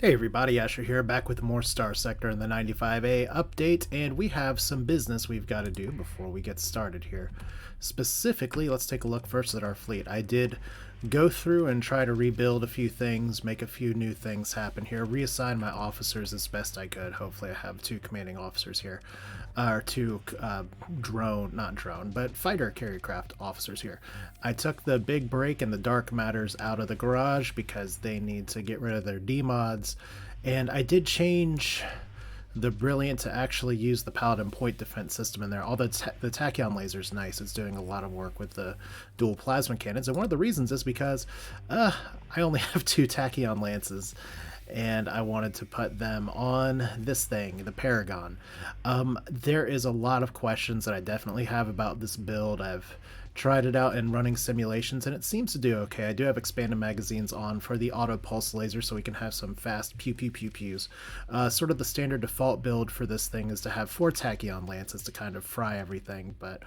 Hey everybody, Asher here, back with more Starsector in the 95A update, and we have some business we've got to do before we get started here. Specifically, let's take a look first at our fleet. I did go through and try to rebuild a few things, make a few new things happen here, reassign my officers as best I could. Hopefully I have two commanding officers here, or two fighter carrier craft officers here. I took the big break and the dark matters out of the garage because they need to get rid of their D-mods, and I did change the Brilliant to actually use the Paladin point defense system in there. Although the Tachyon Lasers nice, it's doing a lot of work with the dual plasma cannons, and one of the reasons is because I only have two Tachyon Lances, and I wanted to put them on this thing, the Paragon. There is a lot of questions that I definitely have about this build. I've tried it out in running simulations and it seems to do okay. I do have expanded magazines on for the Autopulse Lasers so we can have some fast pew pew pew pews. Sort of the standard default build for this thing is to have 4 Tachyon Lances to kind of fry everything, but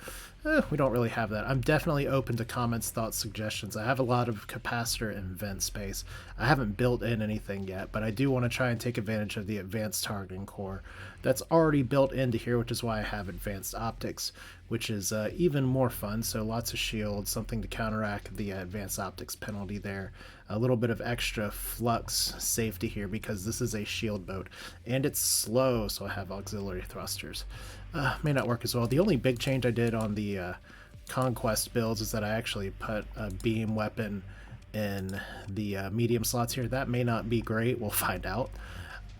we don't really have that. I'm definitely open to comments, thoughts, suggestions. I have a lot of capacitor and vent space. I haven't built in anything yet, but I do want to try and take advantage of the advanced targeting core that's already built into here, which is why I have advanced optics, which is even more fun. So lots of shields, something to counteract the advanced optics penalty there. A little bit of extra flux safety here because this is a shield boat and it's slow, so I have auxiliary thrusters. May not work as well. The only big change I did on the Conquest builds is that I actually put a beam weapon in the medium slots here. That may not be great, we'll find out.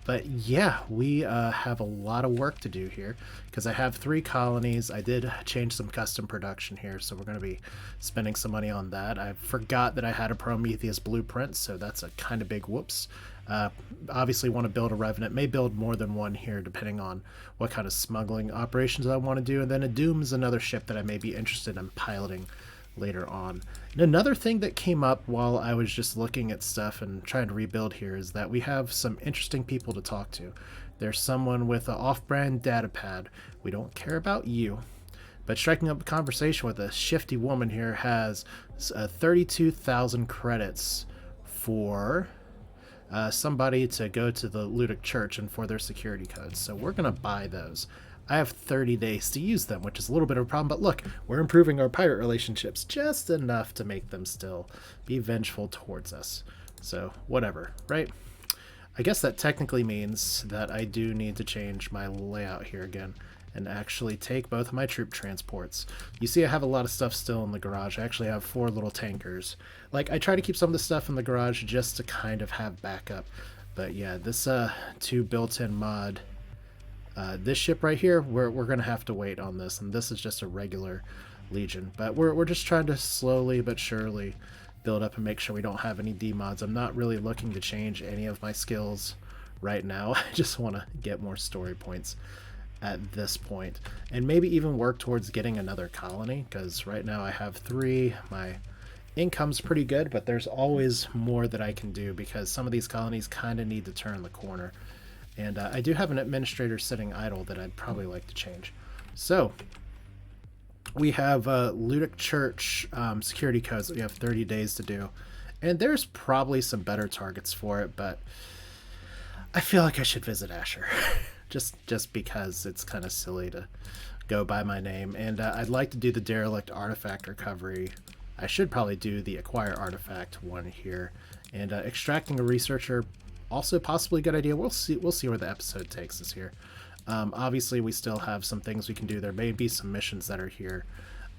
But yeah, we have a lot of work to do here because I have 3 colonies. I did change some custom production here, so we're going to be spending some money on that. I forgot that I had a Prometheus blueprint, so that's a kind of big whoops. Obviously want to build a Revenant. May build more than one here depending on what kind of smuggling operations I want to do. And then a Doom is another ship that I may be interested in piloting later on. And another thing that came up while I was just looking at stuff and trying to rebuild here is that we have some interesting people to talk to. There's someone with an off-brand data pad. We don't care about you. But striking up a conversation with a shifty woman here has 32,000 credits for somebody to go to the Luddic Church and for their security codes. So we're going to buy those. I have 30 days to use them, which is a little bit of a problem, but look, we're improving our pirate relationships just enough to make them still be vengeful towards us. So, whatever, right? I guess that technically means that I do need to change my layout here again and actually take both of my troop transports. You see I have a lot of stuff still in the garage. I actually have 4 little tankers. Like, I try to keep some of the stuff in the garage just to kind of have backup. But yeah, this 2 built-in mod... this ship right here, we're going to have to wait on this, and this is just a regular Legion. But we're just trying to slowly but surely build up and make sure we don't have any D-mods. I'm not really looking to change any of my skills right now. I just want to get more story points at this point. And maybe even work towards getting another colony, because right now I have 3. My income's pretty good, but there's always more that I can do because some of these colonies kind of need to turn the corner. And I do have an administrator sitting idle that I'd probably like to change. So, we have Luddic Church security codes that we have 30 days to do. And there's probably some better targets for it, but I feel like I should visit Asher. just because it's kind of silly to go by my name. And I'd like to do the derelict artifact recovery. I should probably do the acquire artifact one here. And extracting a researcher... also possibly a good idea. We'll see where the episode takes us here. Obviously we still have some things we can do. There may be some missions that are here,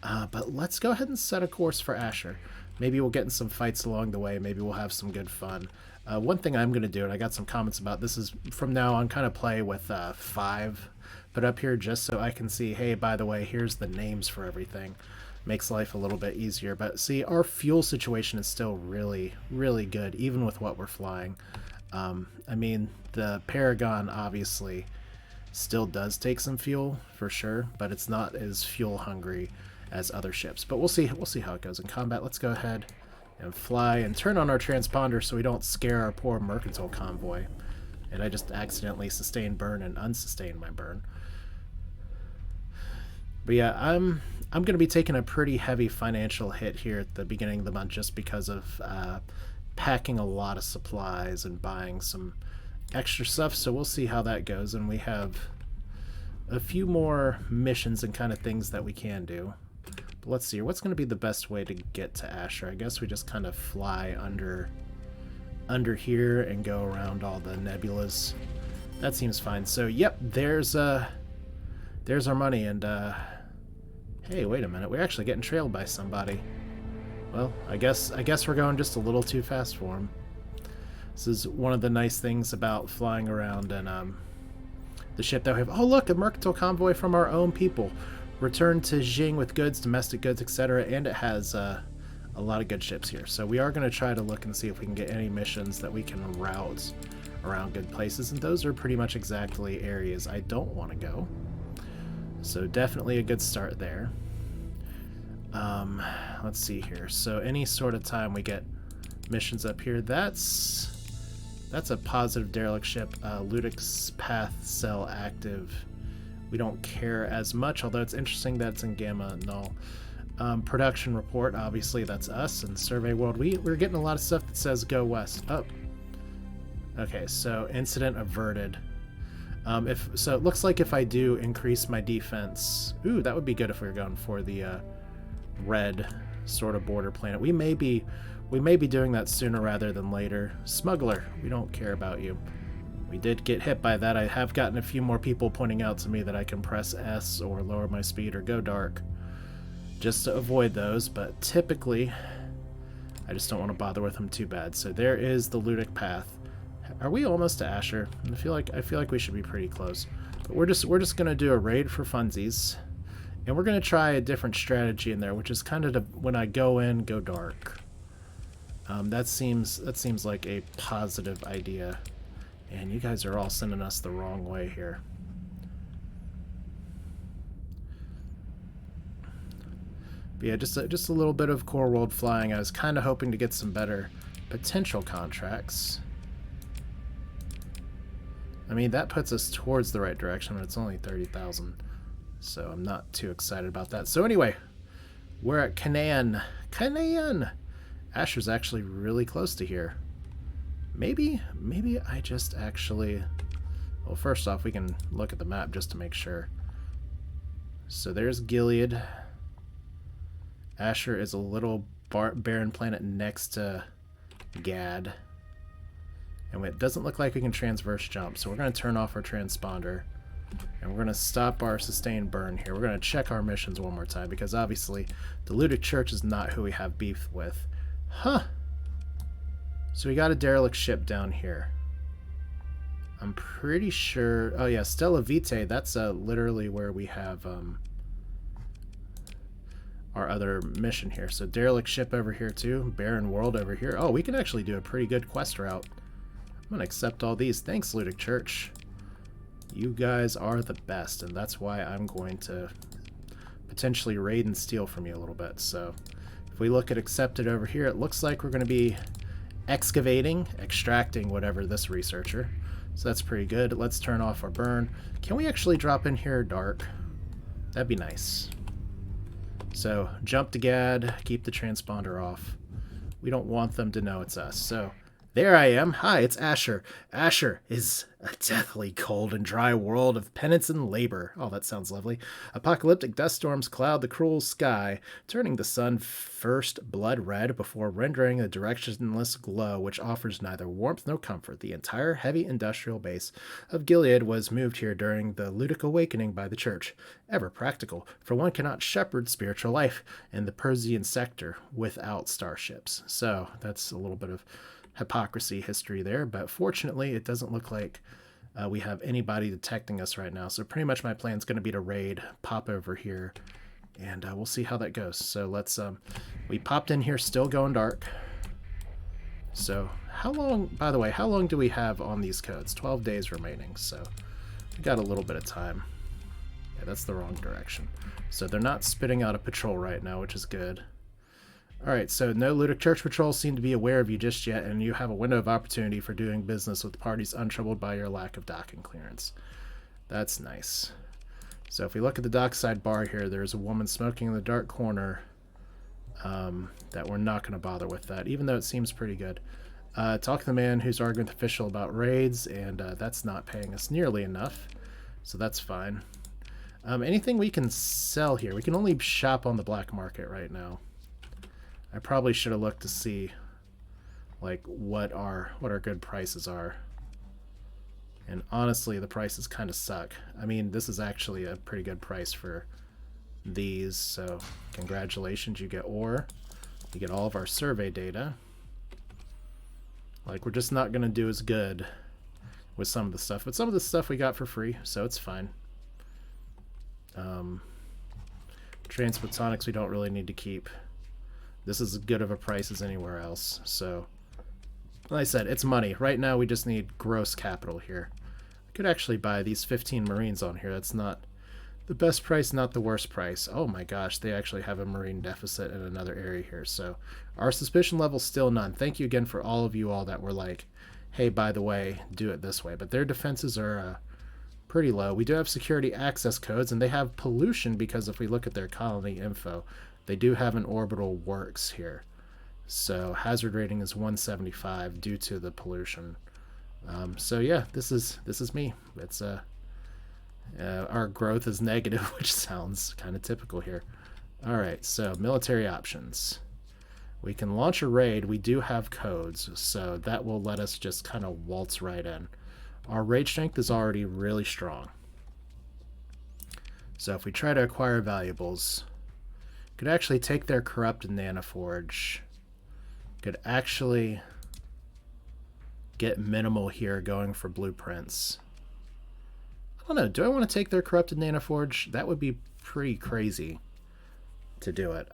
but let's go ahead and set a course for Asher. Maybe we'll get in some fights along the way. Maybe we'll have some good fun. One thing I'm going to do, and I got some comments about this, is from now on kind of play with 5 put up here just so I can see, hey, by the way, here's the names for everything. Makes life a little bit easier. But see, our fuel situation is still really, really good, even with what we're flying. I mean, the Paragon obviously still does take some fuel for sure, but it's not as fuel hungry as other ships. But we'll see how it goes in combat. Let's go ahead and fly and turn on our transponder so we don't scare our poor mercantile convoy. And I just accidentally sustained burn and unsustained my burn. But yeah, I'm going to be taking a pretty heavy financial hit here at the beginning of the month just because of packing a lot of supplies and buying some extra stuff, so we'll see how that goes. And we have a few more missions and kind of things that we can do. But let's see, what's going to be the best way to get to Asher? I guess we just kind of fly under here and go around all the nebulas. That seems fine. So, yep, there's our money. And hey, wait a minute, we're actually getting trailed by somebody. Well, I guess we're going just a little too fast for him. This is one of the nice things about flying around and the ship that we have. Oh, look, a mercantile convoy from our own people. Returned to Jing with goods, domestic goods, etc. And it has a lot of good ships here. So we are going to try to look and see if we can get any missions that we can route around good places. And those are pretty much exactly areas I don't want to go. So definitely a good start there. Let's see here. So any sort of time we get missions up here, that's a positive derelict ship. Luddic's path cell active. We don't care as much, although it's interesting that it's in gamma null. Production report, obviously that's us. And survey world, we're getting a lot of stuff that says go west. Oh, okay. So incident averted. So it looks like if I do increase my defense, ooh, that would be good if we were going for the red sort of border planet. We may be doing that sooner rather than later. Smuggler, we don't care about you. We did get hit by that. I have gotten a few more people pointing out to me that I can press S or lower my speed or go dark just to avoid those, but typically I just don't want to bother with them too bad. So there is the Luddic path. Are we almost to Asher? I feel like we should be pretty close. But we're just gonna do a raid for funsies. And we're going to try a different strategy in there, which is kind of to, when I go in, go dark. That seems like a positive idea. And you guys are all sending us the wrong way here. But yeah, just a little bit of core world flying. I was kind of hoping to get some better potential contracts. I mean, that puts us towards the right direction, but it's only 30,000. So I'm not too excited about that. So anyway, we're at Canaan. Canaan! Asher's actually really close to here. Maybe I just actually... Well, first off, we can look at the map just to make sure. So there's Gilead. Asher is a little barren planet next to Gad. And it doesn't look like we can transverse jump, so we're going to turn off our transponder. And we're going to stop our sustained burn here. We're going to check our missions one more time, because obviously the Luddic Church is not who we have beef with. Huh. So we got a derelict ship down here. I'm pretty sure... Oh yeah, Stella Vitae, that's literally where we have our other mission here. So derelict ship over here too. Barren world over here. Oh, we can actually do a pretty good quest route. I'm going to accept all these. Thanks, Luddic Church. You guys are the best, and that's why I'm going to potentially raid and steal from you a little bit. So if we look at accepted over here, it looks like we're going to be extracting whatever this researcher. So that's pretty good. Let's turn off our burn. Can we actually drop in here dark? That'd be nice. So jump to Gad, keep the transponder off. We don't want them to know it's us. So there I am. Hi, it's Asher. Asher is a deathly cold and dry world of penance and labor. Oh, that sounds lovely. Apocalyptic dust storms cloud the cruel sky, turning the sun first blood red before rendering a directionless glow which offers neither warmth nor comfort. The entire heavy industrial base of Gilead was moved here during the Luddic awakening by the church. Ever practical, for one cannot shepherd spiritual life in the Persian sector without starships. So that's a little bit of hypocrisy history there, but fortunately it doesn't look like we have anybody detecting us right now. So pretty much my plan is going to be to raid, pop over here, and we'll see how that goes. So let's we popped in here, still going dark. So how long, by the way, how long do we have on these codes? 12 days remaining, so we got a little bit of time. Yeah, that's the wrong direction. So they're not spitting out a patrol right now, which is good. Alright, so no Luddic Church patrols seem to be aware of you just yet, and you have a window of opportunity for doing business with parties untroubled by your lack of docking clearance. That's nice. So if we look at the dockside bar here, there's a woman smoking in the dark corner that we're not going to bother with that, even though it seems pretty good. Talk to the man who's arguing with the official about raids, and that's not paying us nearly enough, so that's fine. Anything we can sell here? We can only shop on the black market right now. I probably should have looked to see like what our good prices are. And honestly, the prices kind of suck. I mean, this is actually a pretty good price for these, so congratulations, you get ore. You get all of our survey data. Like, we're just not going to do as good with some of the stuff, but some of the stuff we got for free, so it's fine. Transphotonics we don't really need to keep. This is as good of a price as anywhere else, so like I said, it's money. Right now we just need gross capital here. I could actually buy these 15 Marines on here. That's not the best price, not the worst price. Oh my gosh, they actually have a Marine deficit in another area here. So our suspicion level's still none. Thank you again for all of you all that were like, hey, by the way, do it this way. But their defenses are pretty low. We do have security access codes, and they have pollution because if we look at their colony info, they do have an orbital works here. So hazard rating is 175 due to the pollution. So yeah, this is me. It's our growth is negative, which sounds kind of typical here. All right, so military options. We can launch a raid. We do have codes, so that will let us just kind of waltz right in. Our raid strength is already really strong. So if we try to acquire valuables, could actually take their corrupted nanoforge. Could actually get minimal here going for blueprints. I don't know. Do I want to take their corrupted nanoforge? That would be pretty crazy to do it.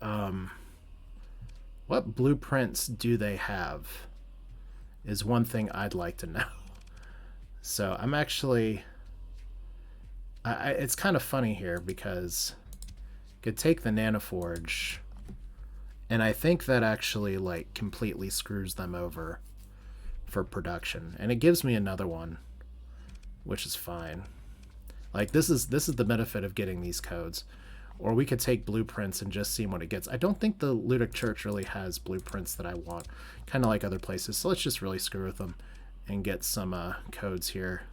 What blueprints do they have is one thing I'd like to know. So I'm actually... it's kind of funny here because I could take the nanoforge, and I think that actually like completely screws them over for production, and it gives me another one, which is fine. Like this is the benefit of getting these codes. Or we could take blueprints and just see what it gets. I don't think the Luddic Church really has blueprints that I want, kind of like other places. So let's just really screw with them and get some codes here.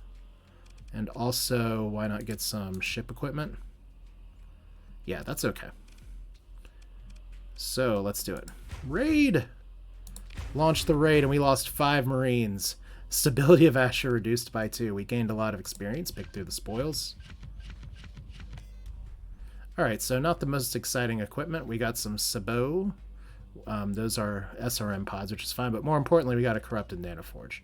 And also, why not get some ship equipment? Yeah, that's okay. So let's do it. Raid! Launched the raid and we lost 5 Marines. Stability of Asher reduced by 2. We gained a lot of experience, picked through the spoils. Alright, so not the most exciting equipment. We got some Sabot. Those are SRM pods, which is fine, but more importantly, we got a corrupted nanoforge.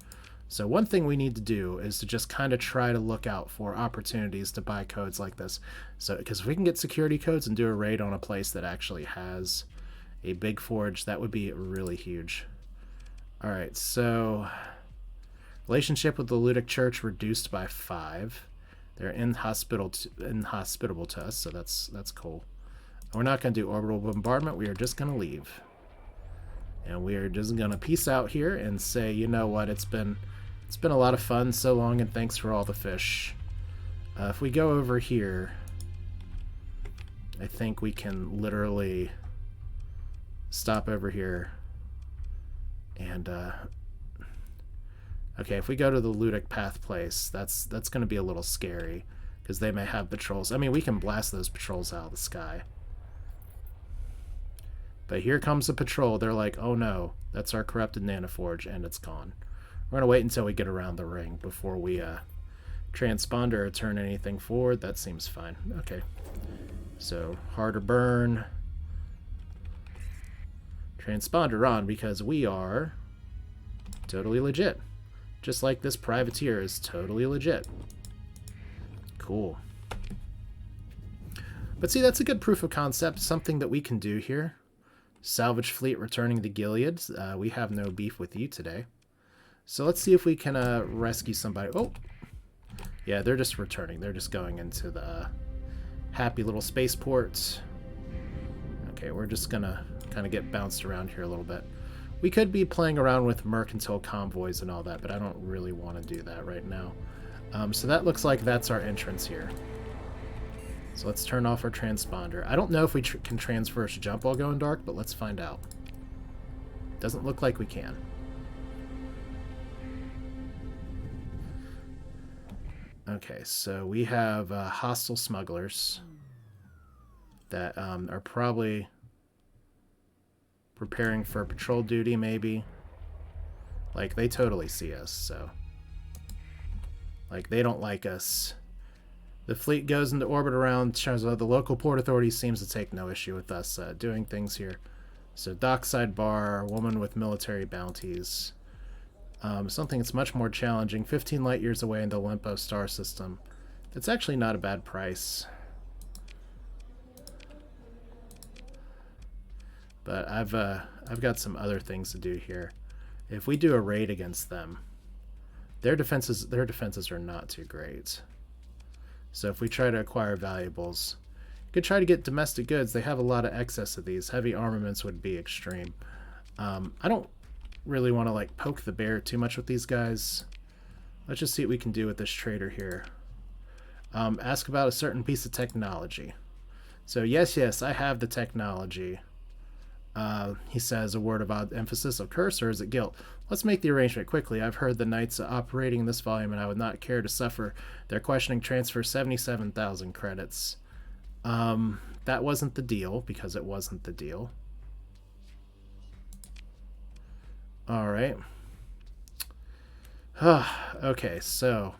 So one thing we need to do is to just kind of try to look out for opportunities to buy codes like this. So, because if we can get security codes and do a raid on a place that actually has a big forge, that would be really huge. Alright, so relationship with the Luddic Church reduced by 5. They're inhospitable to us, so that's cool. We're not going to do orbital bombardment. We are just going to leave. And we are just going to peace out here and say, you know what, it's been a lot of fun so long, and thanks for all the fish. If we go over here, I think we can literally stop over here and okay, if we go to the Luddic Path place, that's going to be a little scary because they may have patrols. I mean, we can blast those patrols out of the sky. But here comes a patrol. They're like, oh no, that's our corrupted nanoforge, and it's gone. We're going to wait until we get around the ring before we transponder or turn anything forward. That seems fine. Okay. So, harder burn. Transponder on, because we are totally legit. Just like this privateer is totally legit. Cool. But see, that's a good proof of concept. Something that we can do here. Salvage fleet returning to Gilead. We have no beef with you today. So let's see if we can rescue somebody. Oh! Yeah, they're just returning. They're just going into the happy little spaceport. Okay, we're just gonna kind of get bounced around here a little bit. We could be playing around with mercantile convoys and all that, but I don't really want to do that right now. So that looks like that's our entrance here. So let's turn off our transponder. I don't know if we can transverse jump while going dark, but let's find out. Doesn't look like we can. Okay, so we have hostile smugglers that are probably preparing for patrol duty, maybe. Like, they totally see us, so... Like, they don't like us. The fleet goes into orbit around Charizard. The local port authority seems to take no issue with us doing things here. So, dockside bar, woman with military bounties. Something that's much more challenging. 15 light years away in the Limpo star system. It's actually not a bad price. But I've got some other things to do here. If we do a raid against them, their defenses are not too great. So if we try to acquire valuables, you could try to get domestic goods. They have a lot of excess of these. Heavy armaments would be extreme. I don't really want to like poke the bear too much with these guys. Let's just see what we can do with this trader here. Ask about a certain piece of technology. So yes, I have the technology. He says, a word of odd emphasis of curse, or is it guilt? Let's make the arrangement quickly. I've heard the knights operating in this volume, and I would not care to suffer their questioning transfer 77,000 credits. That wasn't the deal, because it wasn't the deal. Alright. Okay, so...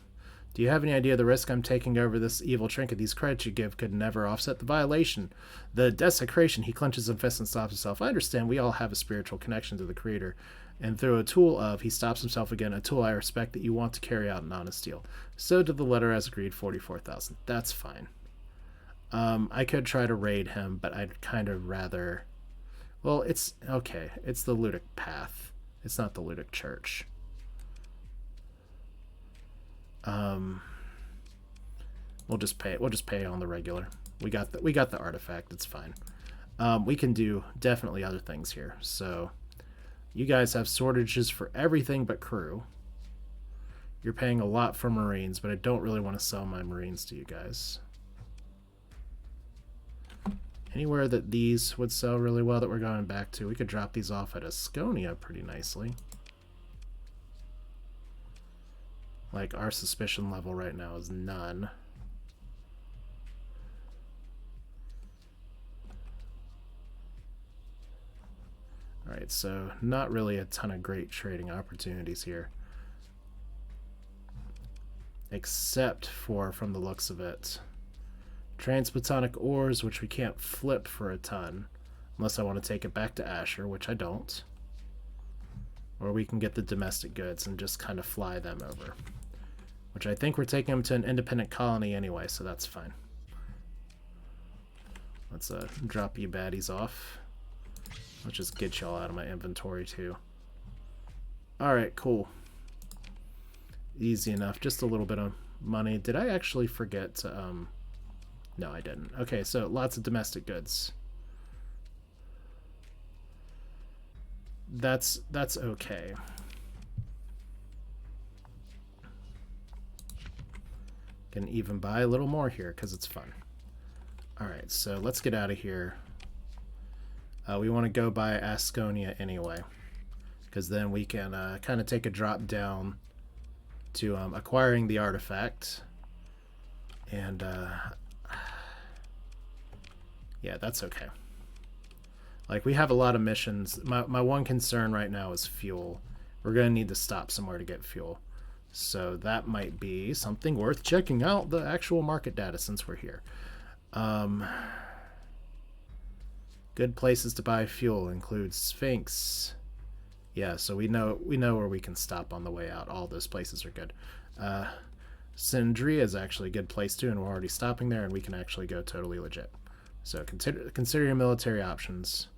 Do you have any idea the risk I'm taking over this evil trinket? These credits you give could never offset the violation. The desecration. He clenches his fist and stops himself. I understand we all have a spiritual connection to the Creator. And through a tool of, he stops himself again, a tool I respect that you want to carry out an honest deal. So to the letter as agreed, 44,000. That's fine. I could try to raid him, but I'd kind of rather... Well, it's... Okay, it's the Luddic path. It's not the Luddic Church. We'll just pay on the regular. We got the artifact. It's fine. We can do definitely other things here. So you guys have shortages for everything but crew. You're paying a lot for Marines, but I don't really want to sell my Marines to you guys. Anywhere that these would sell really well that we're going back to, we could drop these off at Asconia pretty nicely. Like, our suspicion level right now is none. Alright, so not really a ton of great trading opportunities here. Except for, from the looks of it, transplatonic ores, which we can't flip for a ton. Unless I want to take it back to Asher, which I don't. Or we can get the domestic goods and just kind of fly them over. Which I think we're taking them to an independent colony anyway, so that's fine. Let's drop you baddies off. Let's just get y'all out of my inventory too. Alright, cool. Easy enough. Just a little bit of money. Did I actually forget to... No, I didn't. Okay, so lots of domestic goods. That's okay. Can even buy a little more here because it's fun. Alright, so let's get out of here. We want to go by Asconia anyway, because then we can kind of take a drop down to acquiring the artifact. And yeah, that's okay. Like, we have a lot of missions. My one concern right now is fuel. We're going to need to stop somewhere to get fuel. So that might be something worth checking out, the actual market data, since we're here. Good places to buy fuel include Sphinx. Yeah, so we know where we can stop on the way out. All those places are good. Sindria is actually a good place too, and we're already stopping there, and we can actually go totally legit. So consider your military options.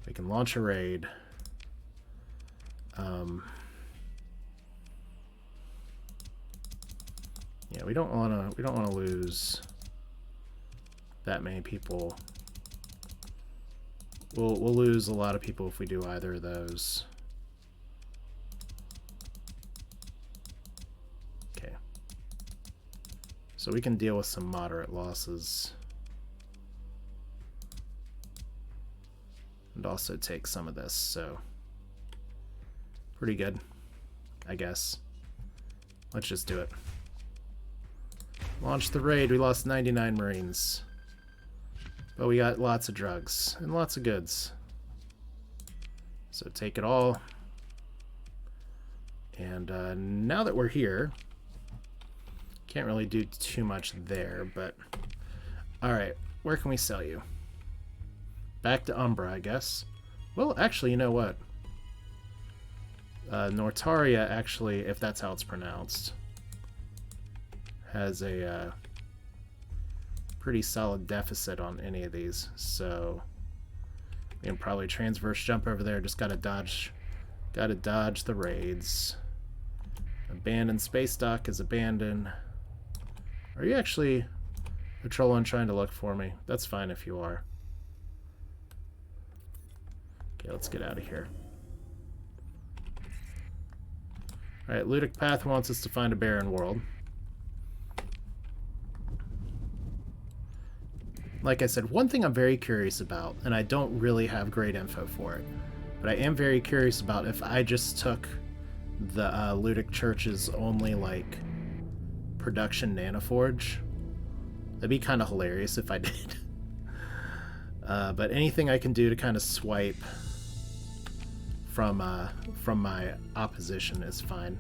We can launch a raid. Yeah, we don't want to lose that many people. We'll lose a lot of people if we do either of those. Okay. So we can deal with some moderate losses. And also take some of this, so pretty good, I guess. Let's just do it. Launch the raid. We lost 99 Marines. But we got lots of drugs and lots of goods. So take it all. And now that we're here, can't really do too much there, but... Alright, where can we sell you? Back to Umbra, I guess. Well, actually, you know what? Nortaria, actually, if that's how it's pronounced, has a pretty solid deficit on any of these, so we can probably transverse jump over there. Just gotta dodge the raids. Abandoned space dock is abandoned. Are you actually patrolling, trying to look for me? That's fine if you are. Okay, let's get out of here. Alright, Luddic Path wants us to find a barren world. Like I said, one thing I'm very curious about, and I don't really have great info for it, but I am very curious about if I just took the Luddic Church's only, like, production nanoforge. That'd be kind of hilarious if I did. But anything I can do to kind of swipe from my opposition is fine.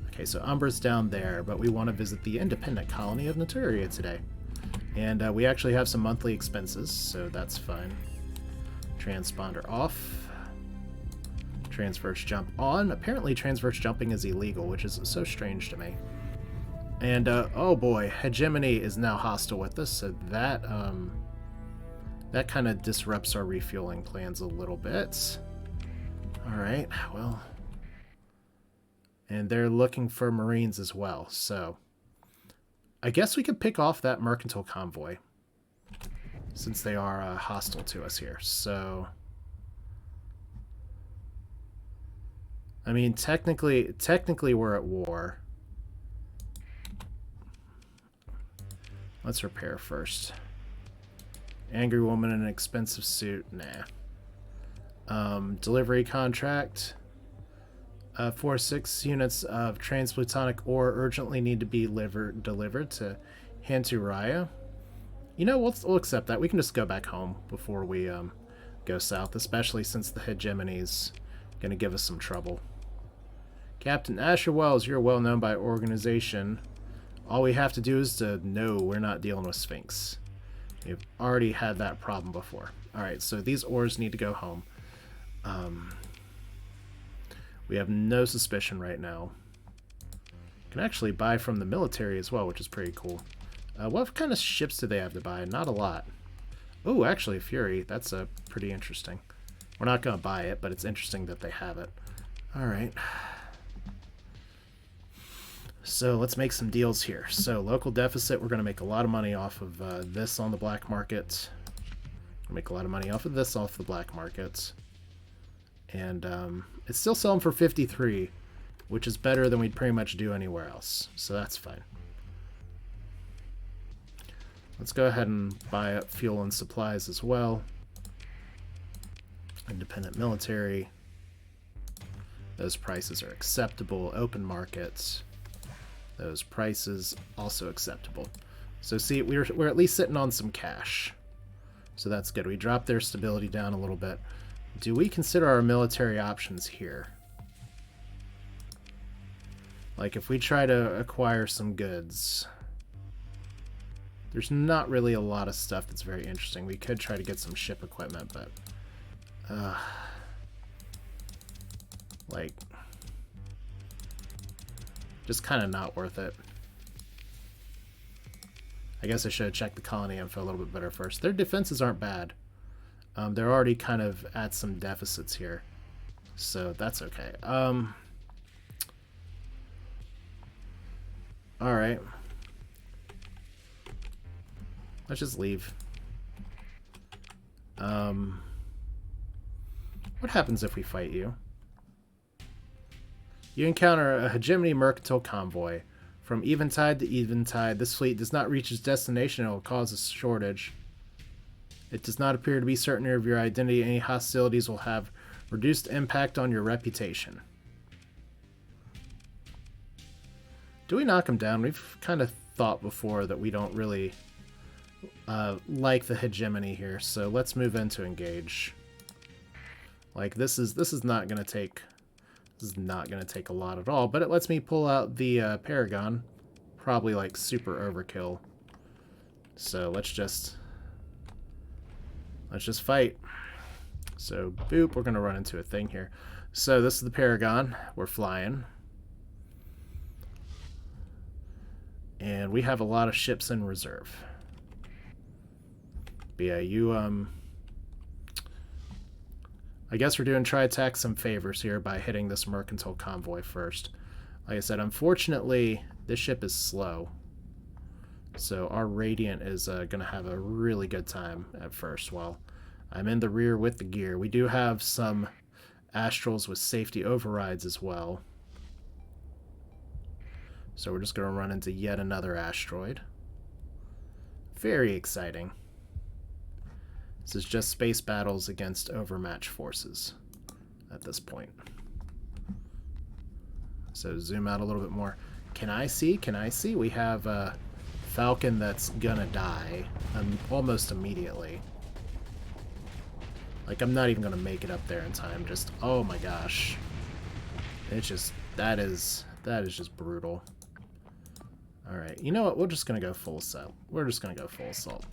Okay, so Umbra's down there, but we want to visit the independent colony of Naturia today. And we actually have some monthly expenses, so that's fine. Transponder off. Transverse jump on. Apparently transverse jumping is illegal, which is so strange to me. And, oh boy, Hegemony is now hostile with us, so that kind of disrupts our refueling plans a little bit. Alright, well... And they're looking for Marines as well, so... I guess we could pick off that mercantile convoy, since they are hostile to us here, so... I mean, technically we're at war. Let's repair first. Angry woman in an expensive suit, nah. Delivery contract. 4-6 units of transplutonic ore urgently need to be delivered to Hanturaya. You know, we'll accept that. We can just go back home before we go south, especially since the Hegemony's going to give us some trouble. Captain Asher Wells, you're well known by organization. All we have to do is to know we're not dealing with Sphinx. We've already had that problem before. Alright, so these ores need to go home. We have no suspicion right now. Can actually buy from the military as well, which is pretty cool. What kind of ships do they have to buy? Not a lot. Oh, actually, Fury. That's pretty interesting. We're not going to buy it, but it's interesting that they have it. Alright. So let's make some deals here. So local deficit, we're going to make a lot of money off of this on the black market. We'll make a lot of money off of this off the black market. And it's still selling for 53, which is better than we'd pretty much do anywhere else. So that's fine. Let's go ahead and buy up fuel and supplies as well. Independent military. Those prices are acceptable. Open markets. Those prices also acceptable. So see, we're at least sitting on some cash. So that's good. We dropped their stability down a little bit. Do we consider our military options here? Like if we try to acquire some goods, there's not really a lot of stuff that's very interesting. We could try to get some ship equipment, but like just kind of not worth it. I guess I should have checked the colony info a little bit better first. Their defenses aren't bad. They're already kind of at some deficits here, so that's okay. Alright. Let's just leave. What happens if we fight you? You encounter a Hegemony mercantile convoy. From eventide to eventide, this fleet does not reach its destination and will cause a shortage. It does not appear to be certain of your identity. Any hostilities will have reduced impact on your reputation. Do we knock him down? We've kind of thought before that we don't really like the hegemony here. So let's move into engage. Like this is not gonna take a lot at all, but it lets me pull out the Paragon, probably like super overkill. So let's just fight. So boop, we're gonna run into a thing here. So this is the Paragon. We're flying. And we have a lot of ships in reserve. But yeah, you, I guess we're doing tri-tach some favors here by hitting this mercantile convoy first. Like I said, unfortunately, this ship is slow. So our Radiant is going to have a really good time at first while I'm in the rear with the gear. We do have some Astrals with safety overrides as well. So we're just going to run into yet another asteroid. Very exciting. This is just space battles against overmatched forces at this point. So zoom out a little bit more. Can I see? Can I see? We have a Falcon that's gonna die almost immediately. Like, I'm not even gonna make it up there in time. Just, oh my gosh. It's just, that is just brutal. Alright, you know what? We're just gonna go full assault. We're just gonna go full assault.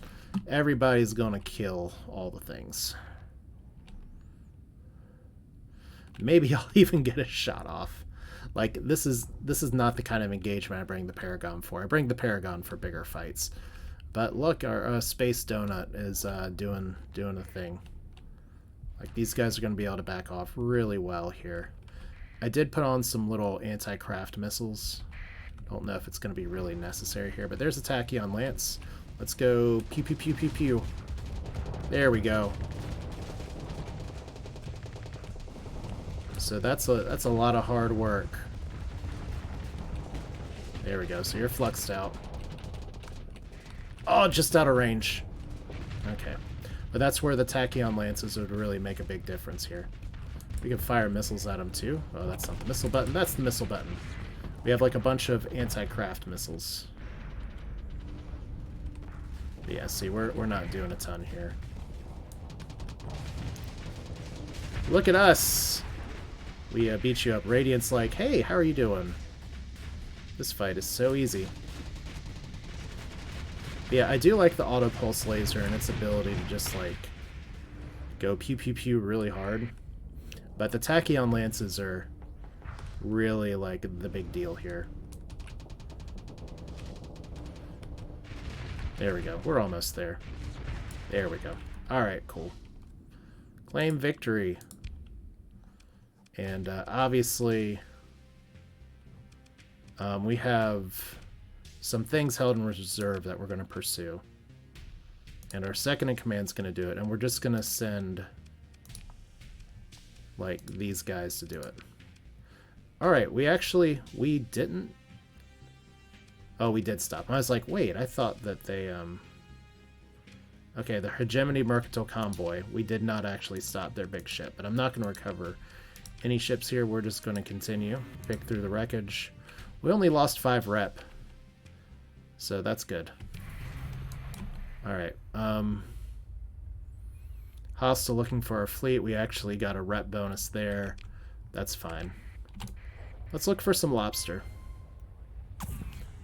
Everybody's gonna kill all the things. Maybe I'll even get a shot off. Like, this is not the kind of engagement I bring the Paragon for. I bring the Paragon for bigger fights. But look, our Space Donut is doing a thing. Like, these guys are going to be able to back off really well here. I did put on some little anti-craft missiles. Don't know if it's going to be really necessary here, but there's a Tachyon Lance. Let's go pew pew pew pew pew. There we go. So that's a lot of hard work. There we go. So you're fluxed out. Oh, just out of range. Okay. But that's where the Tachyon Lances would really make a big difference here. We can fire missiles at them too. Oh, that's not the missile button. That's the missile button. We have like a bunch of anti-craft missiles. But yeah, see, we're not doing a ton here. Look at us! We beat you up. Radiant's like, hey, how are you doing? This fight is so easy. But yeah, I do like the Autopulse Laser and its ability to just, like, go pew pew pew really hard. But the Tachyon Lances are really, like, the big deal here. There we go. We're almost there. There we go. Alright, cool. Claim victory. And obviously, we have some things held in reserve that we're going to pursue. And our second in command is going to do it. And we're just going to send, like, these guys to do it. Alright, we didn't... Oh, we did stop. I was like, wait, I thought that they, Okay, the Hegemony Mercantile Convoy. We did not actually stop their big ship, but I'm not going to recover any ships here. We're just going to continue. Pick through the wreckage. We only lost 5 rep. So that's good. Alright. Hostile looking for our fleet. We actually got a rep bonus there. That's fine. Let's look for some lobster.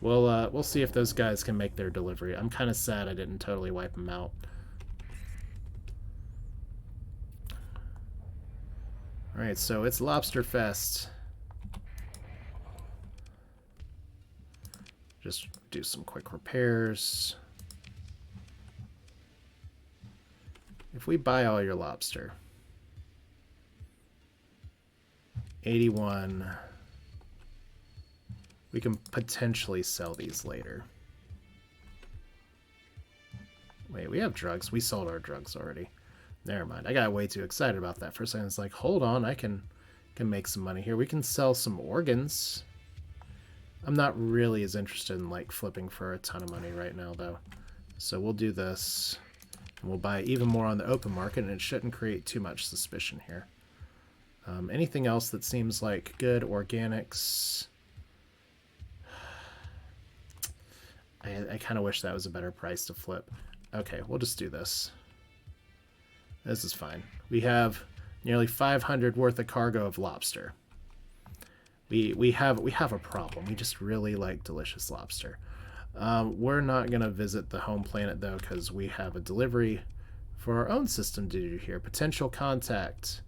We'll see if those guys can make their delivery. I'm kind of sad I didn't totally wipe them out. Alright, so it's Lobster Fest. Just do some quick repairs. If we buy all your lobster, 81, we can potentially sell these later. Wait, we have drugs. We sold our drugs already. Never mind. I got way too excited about that for a second. It's like, hold on, I can make some money here. We can sell some organs. I'm not really as interested in, like, flipping for a ton of money right now, though. So we'll do this. And we'll buy even more on the open market, and it shouldn't create too much suspicion here. Anything else that seems like good? Organics. I kind of wish that was a better price to flip. Okay, we'll just do this. This is fine. We have nearly 500 worth of cargo of lobster. We have a problem. We just really like delicious lobster. We're not going to visit the home planet, though, because we have a delivery for our own system to do here. Potential contact.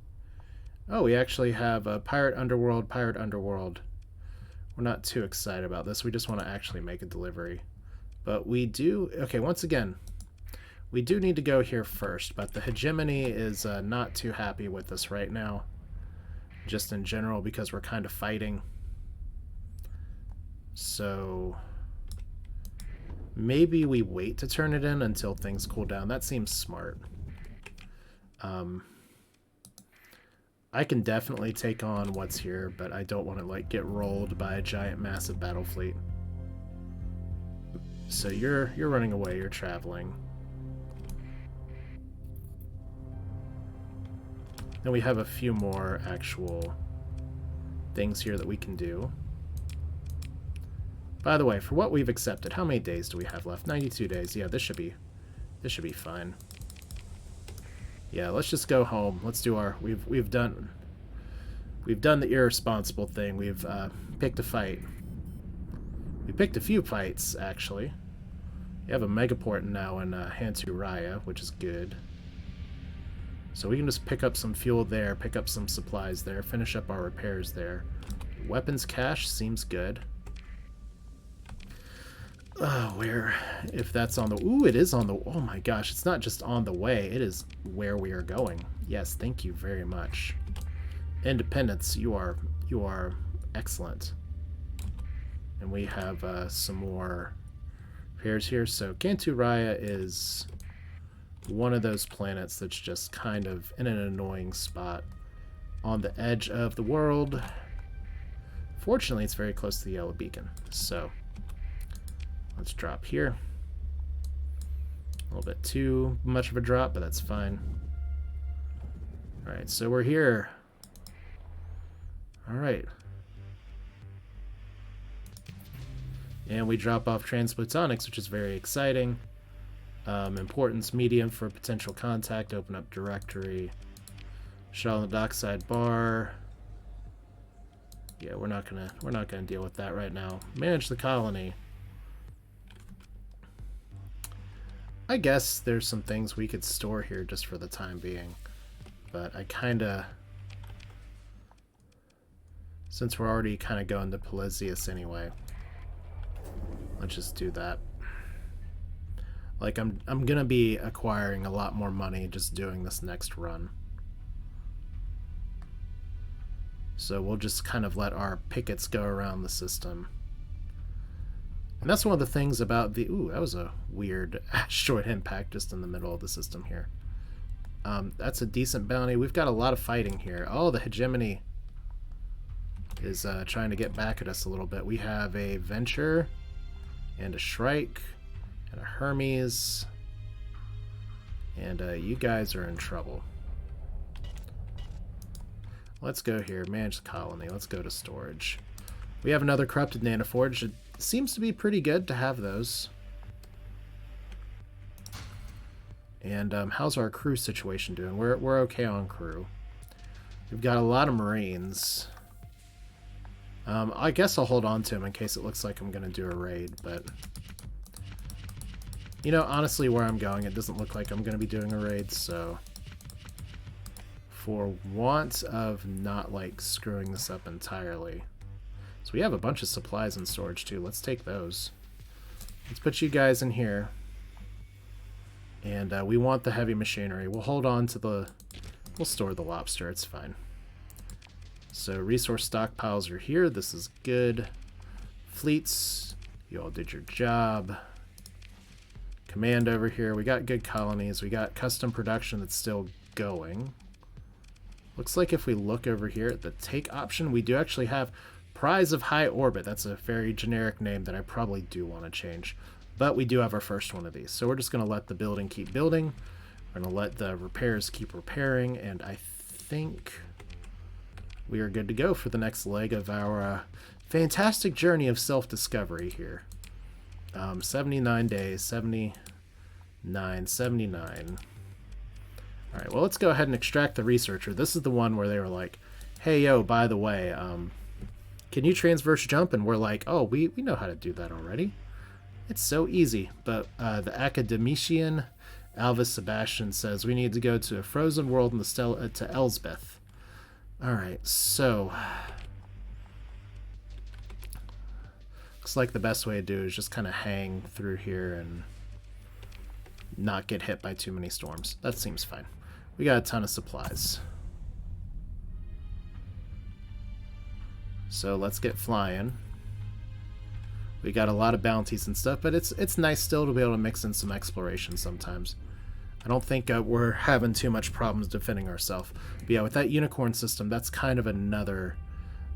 Oh, we actually have a pirate underworld. We're not too excited about this. We just want to actually make a delivery. But we do... Okay, once again, we do need to go here first, but the Hegemony is not too happy with us right now. Just in general, because we're kind of fighting. So... maybe we wait to turn it in until things cool down. That seems smart. I can definitely take on what's here, but I don't want to like get rolled by a giant massive battle fleet. So you're running away, you're traveling. Then we have a few more actual things here that we can do. By the way, for what we've accepted, how many days do we have left? 92 days. Yeah, this should be fine. Yeah, let's just go home. Let's do our we've done the irresponsible thing. We've picked a fight. We picked a few fights actually. We have a megaport now in Raya, which is good. So we can just pick up some fuel there, pick up some supplies there, finish up our repairs there. Weapons cache seems good. Where, if that's on the, ooh, it is on the, oh my gosh, it's not just on the way, it is where we are going. Yes, thank you very much. Independence, you are excellent. And we have some more repairs here. So Raya is one of those planets that's just kind of in an annoying spot on the edge of the world. Fortunately, it's very close to the yellow beacon, so let's drop here. A little bit too much of a drop, but that's fine. Alright, so we're here. Alright. And we drop off transplutonics, which is very exciting. Importance medium for potential contact. Open up directory. Shell on the dockside bar. Yeah, we're not gonna deal with that right now. Manage the colony. I guess there's some things we could store here just for the time being, but I kinda, since we're already kind of going to Pelesius anyway, let's just do that. Like I'm gonna be acquiring a lot more money just doing this next run, so we'll just kind of let our pickets go around the system. And that's one of the things about the... Ooh, that was a weird asteroid impact just in the middle of the system here. That's a decent bounty. We've got a lot of fighting here. Oh, the Hegemony is trying to get back at us a little bit. We have a Venture and a Shrike and a Hermes. And you guys are in trouble. Let's go here. Manage the colony. Let's go to storage. We have another corrupted nanoforge. It seems to be pretty good to have those. And how's our crew situation doing? We're okay on crew. We've got a lot of Marines. I guess I'll hold on to them in case it looks like I'm going to do a raid, but... You know, honestly, where I'm going, it doesn't look like I'm going to be doing a raid, so... For want of not, like, screwing this up entirely... So we have a bunch of supplies in storage too. Let's take those. Let's put you guys in here. And we want the heavy machinery. We'll hold on to the... We'll store the lobster. It's fine. So resource stockpiles are here. This is good. Fleets. You all did your job. Command over here. We got good colonies. We got custom production that's still going. Looks like if we look over here at the take option, we do actually have... Prize of High Orbit. That's a very generic name that I probably do want to change. But we do have our first one of these. So we're just going to let the building keep building. We're going to let the repairs keep repairing. And I think we are good to go for the next leg of our fantastic journey of self-discovery here. 79 days, 79, 79. All right, well, let's go ahead and extract the researcher. This is the one where they were like, hey, yo, by the way, can you transverse jump? And we're like, oh, we know how to do that already. It's so easy. But the academician Alvis Sebastian says we need to go to a frozen world in the to Elsbeth. All right, so looks like the best way to do is just kind of hang through here and not get hit by too many storms. That seems fine. We got a ton of supplies. So let's get flying. We got a lot of bounties and stuff, but it's nice still to be able to mix in some exploration sometimes. I don't think we're having too much problems defending ourselves. But yeah, with that unicorn system, that's kind of another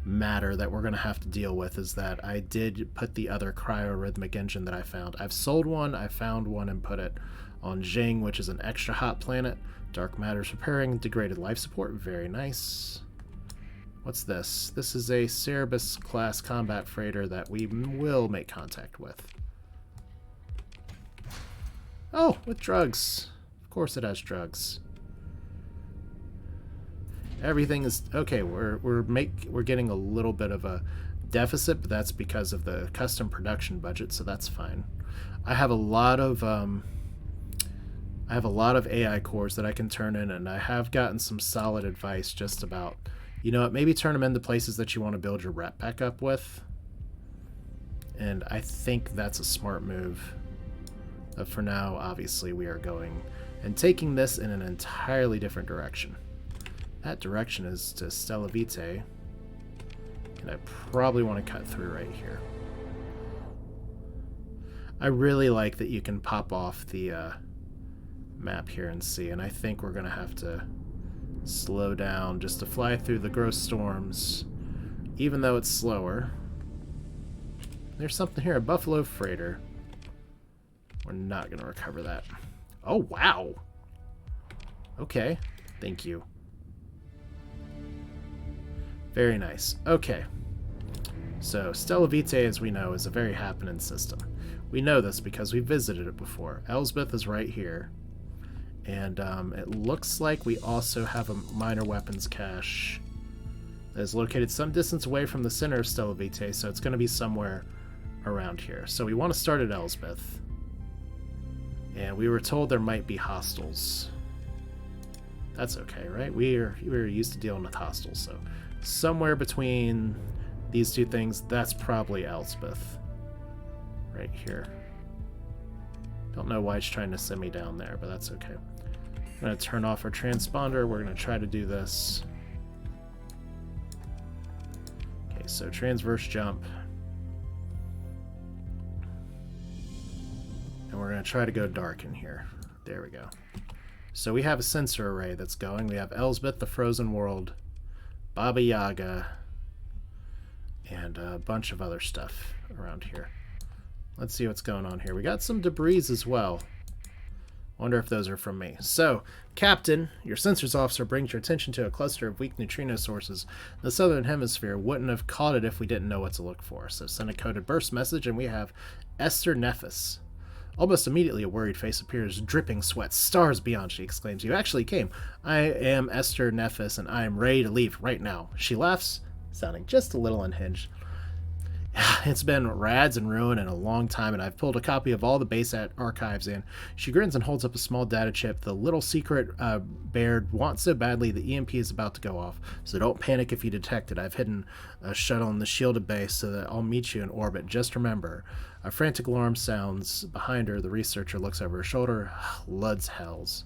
matter that we're going to have to deal with, is that I did put the other cryorhythmic engine that I found. I've sold one, I found one, and put it on Jing, which is an extra hot planet. Dark matter's repairing, degraded life support, very nice. What's this? This is a Cerebus class combat freighter that we will make contact with. Oh, with drugs. Of course it has drugs. Everything is okay. We're getting a little bit of a deficit, but that's because of the custom production budget, so that's fine. I have a lot of AI cores that I can turn in, and I have gotten some solid advice just about, you know what, maybe turn them into places that you want to build your rep back up with. And I think that's a smart move. But for now, obviously, we are going and taking this in an entirely different direction. That direction is to Stella Vitae, and I probably want to cut through right here. I really like that you can pop off the map here and see, and I think we're going to have to slow down just to fly through the gross storms, even though it's slower. There's something here, a Buffalo Freighter. We're not going to recover that. Oh, wow. Okay. Thank you. Very nice. Okay. So, Stella Vitae, as we know, is a very happening system. We know this because we visited it before. Elsbeth is right here. And it looks like we also have a minor weapons cache that is located some distance away from the center of Stella Vitae, so it's going to be somewhere around here. So we want to start at Elsbeth. And we were told there might be hostiles. That's okay, right? We're used to dealing with hostiles, so somewhere between these two things, that's probably Elsbeth. Right here. Don't know why it's trying to send me down there, but that's okay. I'm going to turn off our transponder. We're going to try to do this. Okay, so transverse jump. And we're going to try to go dark in here. There we go. So we have a sensor array that's going. We have Elsbeth, the Frozen World, Baba Yaga, and a bunch of other stuff around here. Let's see what's going on here. We got some debris as well. Wonder if those are from me. So, Captain, your sensors officer brings your attention to a cluster of weak neutrino sources. The southern hemisphere wouldn't have caught it if we didn't know what to look for. So send a coded burst message, and we have Esther Nephis. Almost immediately, a worried face appears, dripping sweat. Stars beyond, she exclaims. You actually came. I am Esther Nephis, and I am ready to leave right now. She laughs, sounding just a little unhinged. It's been rads and ruin in a long time, and I've pulled a copy of all the base archives in. She grins and holds up a small data chip. The little secret Baird wants so badly the EMP is about to go off, so don't panic if you detect it. I've hidden a shuttle in the shielded base so that I'll meet you in orbit. Just remember. A frantic alarm sounds behind her. The researcher looks over her shoulder. Lud's hells.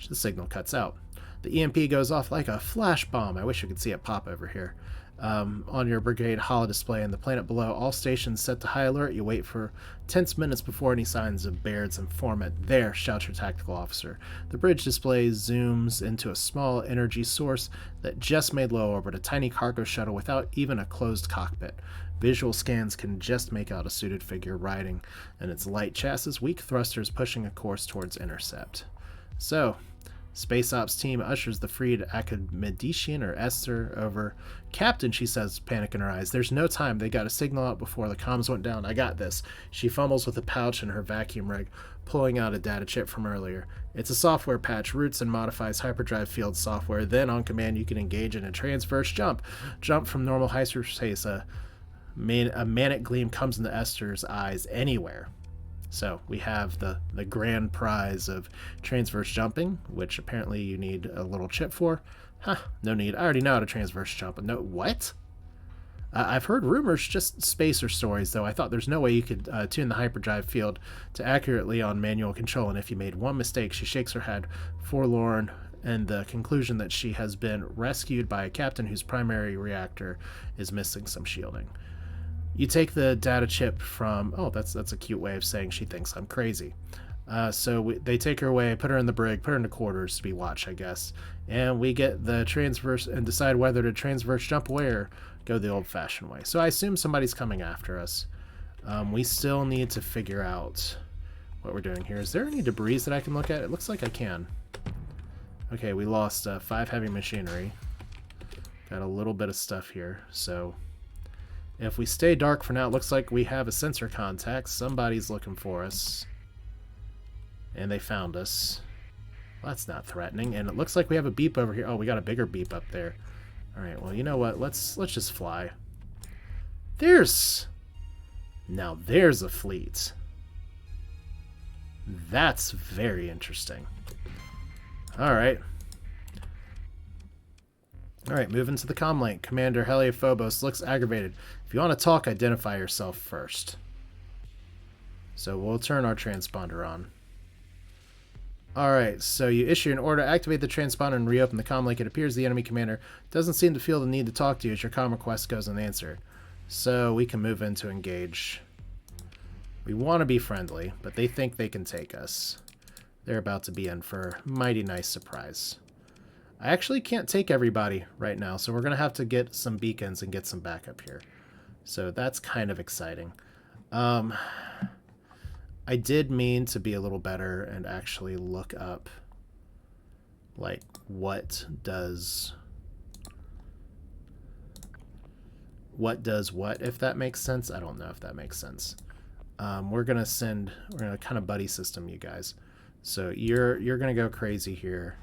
The signal cuts out. The EMP goes off like a flash bomb. I wish we could see it pop over here. On your brigade holo display in the planet below, all stations set to high alert. You wait for tense minutes before any signs of Baird's informant. There, shouts your tactical officer. The bridge display zooms into a small energy source that just made low orbit, a tiny cargo shuttle without even a closed cockpit. Visual scans can just make out a suited figure riding in its light chassis, weak thrusters pushing a course towards intercept. So, Space Ops team ushers the freed academician, or Esther, over. Captain, she says, panic in her eyes. There's no time. They got a signal out before the comms went down. I got this. She fumbles with a pouch in her vacuum rig, pulling out a data chip from earlier. It's a software patch, roots and modifies hyperdrive field software. Then, on command, you can engage in a transverse jump. Jump from normal hyperspace. A manic gleam comes into Esther's eyes anywhere. So we have the grand prize of transverse jumping, which apparently you need a little chip for. Huh, no need. I already know how to transverse jump. No, what? I've heard rumors, just spacer stories, though. I thought there's no way you could tune the hyperdrive field to accurately on manual control, and if you made one mistake, she shakes her head, forlorn, and the conclusion that she has been rescued by a captain whose primary reactor is missing some shielding. You take the data chip from... Oh, that's a cute way of saying she thinks I'm crazy. They take her away, put her in the brig, put her into quarters to be watched, I guess. And we get the transverse and decide whether to transverse jump away or go the old-fashioned way. So I assume somebody's coming after us. We still need to figure out what we're doing here. Is there any debris that I can look at? It looks like I can. Okay, we lost 5 heavy machinery. Got a little bit of stuff here, so... If we stay dark for now, it looks like we have a sensor contact. Somebody's looking for us. And they found us. Well, that's not threatening. And it looks like we have a beep over here. Oh, we got a bigger beep up there. Alright, well, you know what? Let's just fly. Now there's a fleet. That's very interesting. Alright. Alright, moving to the comm link. Commander Heliophobos looks aggravated. If you want to talk, identify yourself first. So we'll turn our transponder on. Alright, so you issue an order, activate the transponder, and reopen the comm link. It appears the enemy commander doesn't seem to feel the need to talk to you as your comm request goes unanswered. So we can move into engage. We want to be friendly, but they think they can take us. They're about to be in for a mighty nice surprise. I actually can't take everybody right now, so we're going to have to get some beacons and get some backup here. So that's kind of exciting. I did mean to be a little better and actually look up, like, what does what, if that makes sense. I don't know if that makes sense. We're going to kind of buddy system you guys. So you're going to go crazy here.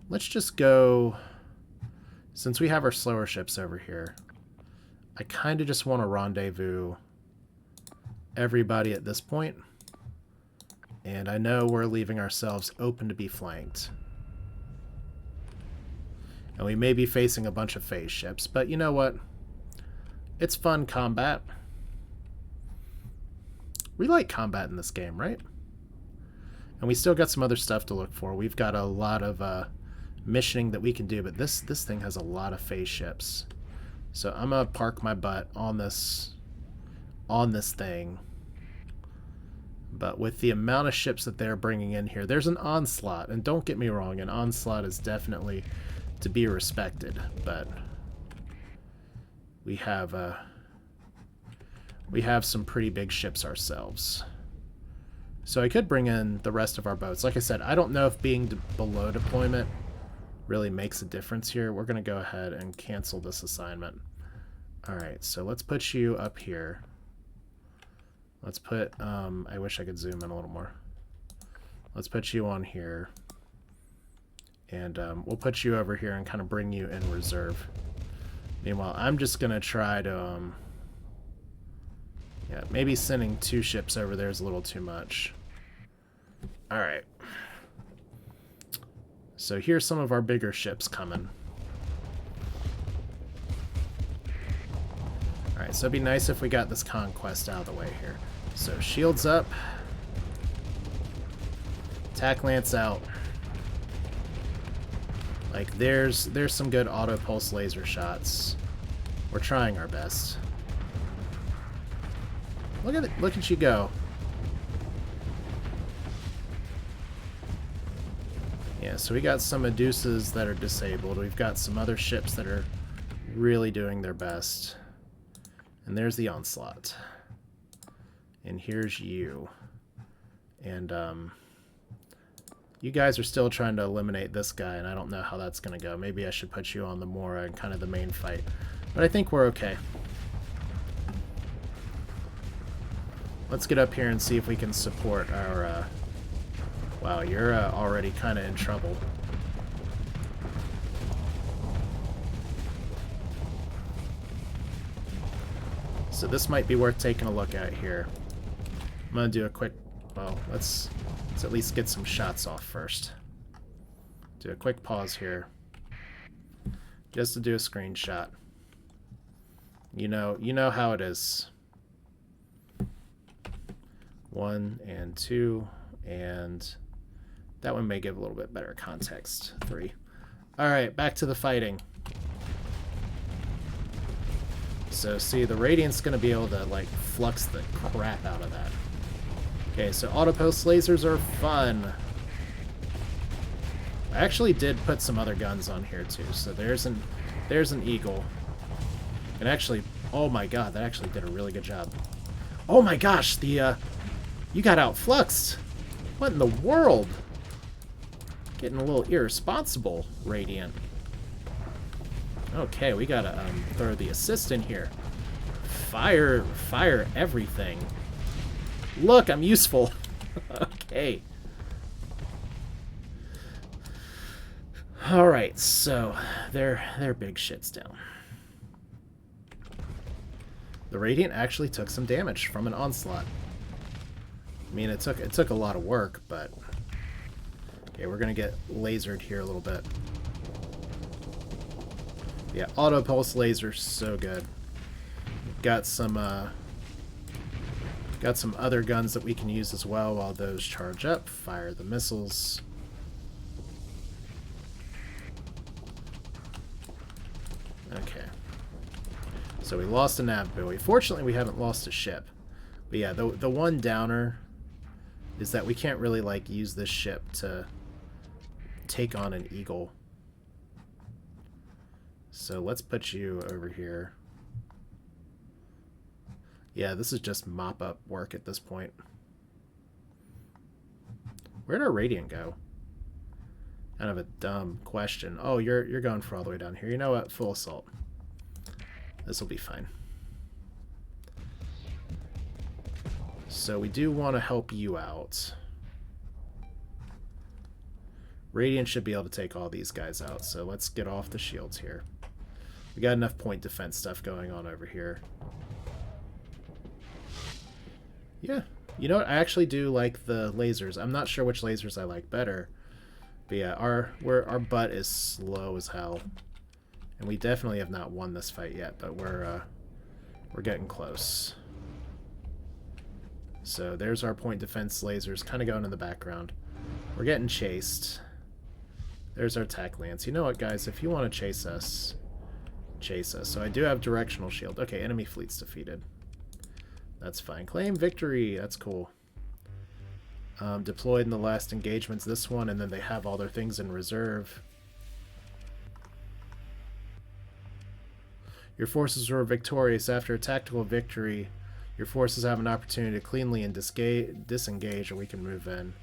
Let's just go, since we have our slower ships over here, I kind of just want to rendezvous everybody at this point. And I know we're leaving ourselves open to be flanked. And we may be facing a bunch of phase ships, but you know what? It's fun combat. We like combat in this game, right? And we still got some other stuff to look for. We've got a lot of missioning that we can do, but this thing has a lot of phase ships. So I'm gonna park my butt on this thing. But with the amount of ships that they're bringing in here, there's an onslaught, and don't get me wrong, an onslaught is definitely to be respected, but we have some pretty big ships ourselves. So I could bring in the rest of our boats. Like I said, I don't know if being below deployment really makes a difference here. We're going to go ahead and cancel this assignment. Alright, so let's put you up here. Let's put, I wish I could zoom in a little more. Let's put you on here. And we'll put you over here and kind of bring you in reserve. Meanwhile, I'm just going to try to, yeah, maybe sending 2 ships over there is a little too much. Alright. So here's some of our bigger ships coming. Alright, so it'd be nice if we got this conquest out of the way here. So shields up. Attack lance out. Like, there's some good auto-pulse laser shots. We're trying our best. Look at you go. Yeah, so we got some Medusas that are disabled. We've got some other ships that are really doing their best. And there's the onslaught. And here's you. And You guys are still trying to eliminate this guy, and I don't know how that's going to go. Maybe I should put you on the more kind of the main fight. But I think we're okay. Let's get up here and see if we can support our... Wow, you're already kind of in trouble. So this might be worth taking a look at here. I'm going to do a quick... Well, let's at least get some shots off first. Do a quick pause here. Just to do a screenshot. You know how it is. 1 and 2, and that one may give a little bit better context. 3. Alright, back to the fighting. So see, the Radiant's going to be able to like flux the crap out of that. Okay, so Autopulse Lasers are fun. I actually did put some other guns on here too. So there's an Eagle. And actually, oh my god, that actually did a really good job. Oh my gosh, you got outfluxed. What in the world? Getting a little irresponsible, Radiant. Okay, we gotta throw the assist in here. Fire everything. Look, I'm useful. Okay. Alright, so their big shit's down. The Radiant actually took some damage from an onslaught. I mean, it took a lot of work, but okay, we're gonna get lasered here a little bit. Yeah, Autopulse Lasers, so good. Got some other guns that we can use as well while those charge up. Fire the missiles. Okay. So we lost a nav buoy. Fortunately, we haven't lost a ship. But yeah, the one downer is that we can't really like use this ship to take on an Eagle. So let's put you over here. Yeah, this is just mop-up work at this point. Where'd our Radiant go? Kind of a dumb question. Oh, you're going for all the way down here. You know what? Full assault. This will be fine. So we do want to help you out. Radiant should be able to take all these guys out. So let's get off the shields here. We got enough point defense stuff going on over here. Yeah, you know what? I actually do like the lasers. I'm not sure which lasers I like better. But yeah, our butt is slow as hell. And we definitely have not won this fight yet, but we're getting close. So there's our point defense lasers kind of going in the background. We're getting chased. There's our Tachyon Lance. You know what, guys? If you want to chase us, chase us. So I do have directional shield. Okay, enemy fleet's defeated. That's fine. Claim victory. That's cool. Deployed in the last engagements, this one, and then they have all their things in reserve. Your forces were victorious. After a tactical victory, your forces have an opportunity to cleanly and disengage, or we can move in.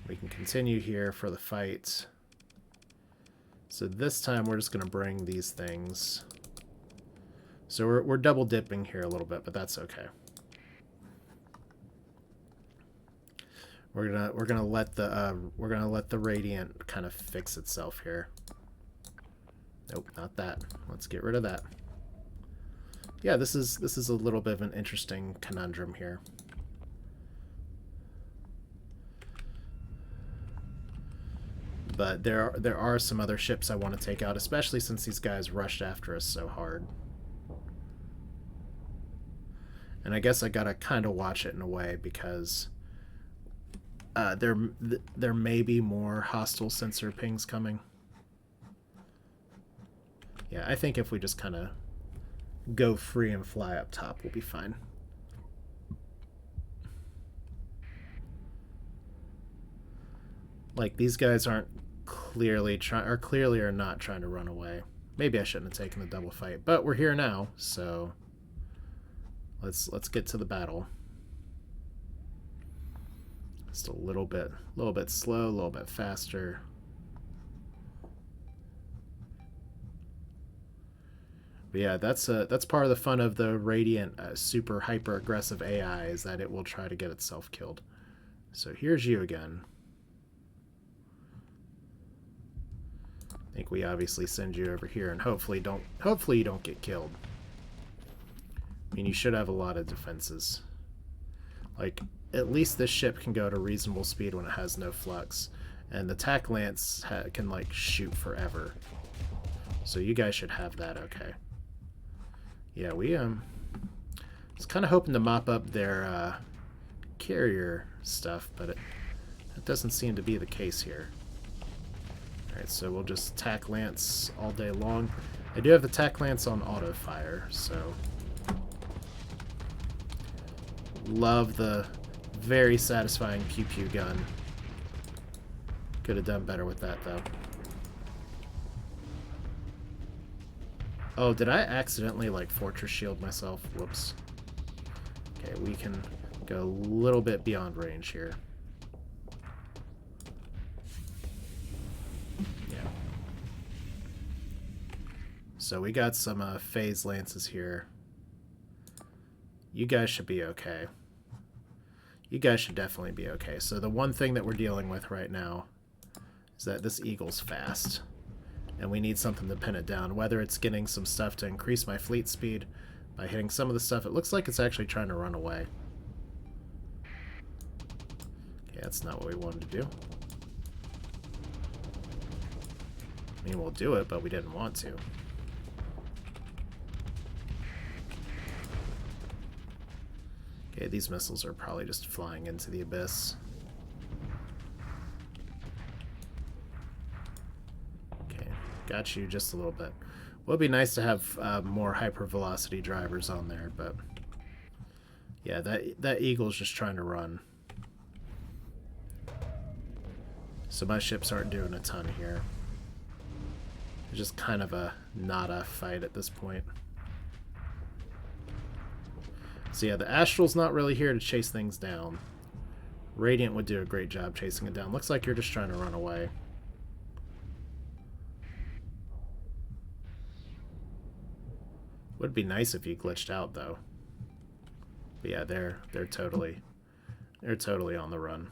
We can continue here for the fight. So this time we're just going to bring these things. So we're double dipping here a little bit, but that's okay. We're gonna let the Radiant kind of fix itself here. Nope, not that. Let's get rid of that. Yeah, this is a little bit of an interesting conundrum here. But there are some other ships I want to take out, especially since these guys rushed after us so hard. And I guess I gotta kind of watch it in a way because there may be more hostile sensor pings coming. Yeah, I think if we just kind of go free and fly up top, we'll be fine. Like, these guys aren't clearly are not trying to run away. Maybe I shouldn't have taken the double fight, but we're here now, so let's get to the battle. Just a little bit slow, a little bit faster. But yeah, that's part of the fun of the Radiant super hyper aggressive AI, is that it will try to get itself killed. So here's you again. I think we obviously send you over here, and hopefully you don't get killed. I mean, you should have a lot of defenses. Like, at least this ship can go at a reasonable speed when it has no flux, and the Tachyon Lance can like shoot forever. So you guys should have that okay. Yeah, we was kind of hoping to mop up their carrier stuff, but it doesn't seem to be the case here. Alright, so we'll just Tachyon Lance all day long. I do have the Tachyon Lance on auto fire, so love the very satisfying pew pew gun. Could have done better with that though. Oh, did I accidentally like fortress shield myself? Whoops. Okay, we can go a little bit beyond range here. Yeah. So we got some phase lances here. You guys should be okay. You guys should definitely be okay. So the one thing that we're dealing with right now is that this eagle's fast. And we need something to pin it down. Whether it's getting some stuff to increase my fleet speed by hitting some of the stuff. It looks like it's actually trying to run away. Okay, that's not what we wanted to do. I mean, we'll do it, but we didn't want to. Okay, these missiles are probably just flying into the abyss. Okay, got you just a little bit. Would be nice to have more hypervelocity drivers on there, but yeah, that eagle's just trying to run. So my ships aren't doing a ton here. It's just kind of a nada fight at this point. So yeah, the Astral's not really here to chase things down. Radiant would do a great job chasing it down. Looks like you're just trying to run away. Would be nice if you glitched out though. But yeah, they're totally on the run.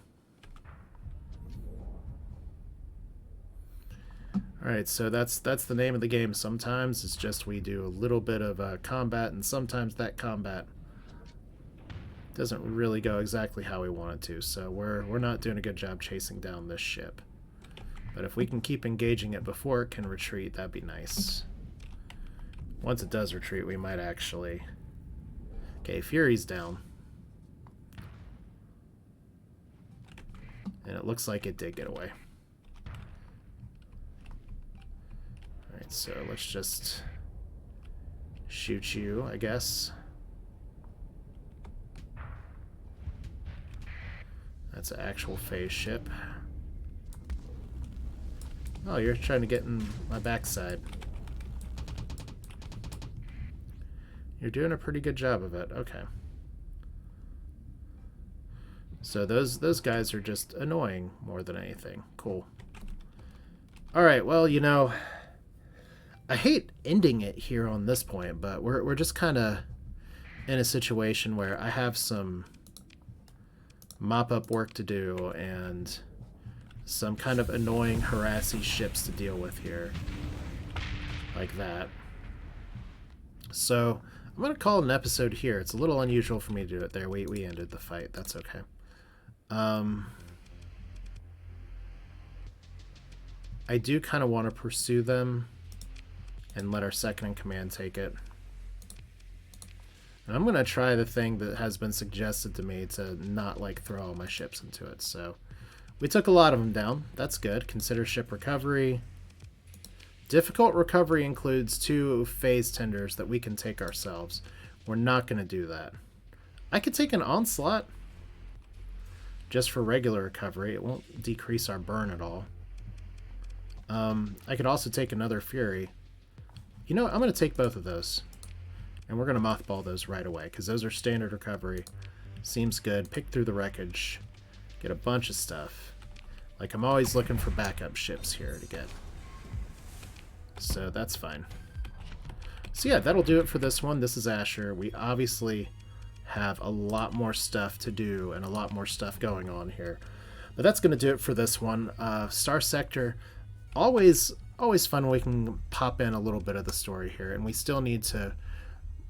Alright, so that's the name of the game. Sometimes it's just we do a little bit of combat, and sometimes that combat doesn't really go exactly how we want it to, so we're not doing a good job chasing down this ship. But if we can keep engaging it before it can retreat, that'd be nice. Once it does retreat, we might actually... Okay, Fury's down. And it looks like it did get away. Alright, so let's just shoot you, I guess. That's an actual phase ship. Oh, you're trying to get in my backside. You're doing a pretty good job of it. Okay. So those guys are just annoying more than anything. Cool. Alright, well, you know, I hate ending it here on this point, but we're just kind of in a situation where I have some mop-up work to do and some kind of annoying, harassy ships to deal with here. Like that. So, I'm going to call it an episode here. It's a little unusual for me to do it there. We ended the fight. That's okay. I do kind of want to pursue them and let our second in command take it. And I'm going to try the thing that has been suggested to me to not, like, throw all my ships into it. So, we took a lot of them down. That's good. Consider ship recovery. Difficult recovery includes 2 phase tenders that we can take ourselves. We're not going to do that. I could take an onslaught just for regular recovery. It won't decrease our burn at all. I could also take another Fury. You know what? I'm going to take both of those. And we're going to mothball those right away, because those are standard recovery. Seems good. Pick through the wreckage. Get a bunch of stuff. Like, I'm always looking for backup ships here to get. So that's fine. So yeah, that'll do it for this one. This is Asher. We obviously have a lot more stuff to do and a lot more stuff going on here. But that's going to do it for this one. Starsector, always fun when we can pop in a little bit of the story here. And we still need to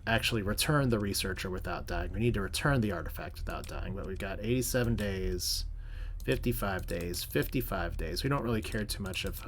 actually return the researcher without dying. We need to return the artifact without dying. But we've got 87 days, 55 days, 55 days. We don't really care too much if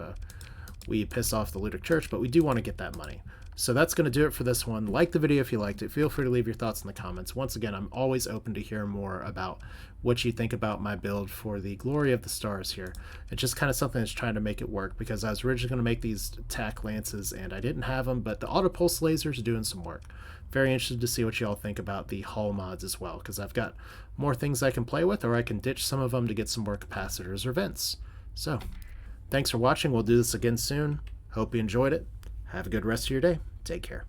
we piss off the Luddic Church, but we do want to get that money. So that's going to do it for this one. Like the video if you liked it. Feel free to leave your thoughts in the comments. Once again, I'm always open to hear more about what you think about my build for the Glory of the Stars here. It's just kind of something that's trying to make it work, because I was originally going to make these Tachyon Lances and I didn't have them, but the Autopulse Lasers are doing some work. Very interested to see what you all think about the hull mods as well, because I've got more things I can play with, or I can ditch some of them to get some more capacitors or vents. So, thanks for watching. We'll do this again soon. Hope you enjoyed it. Have a good rest of your day. Take care.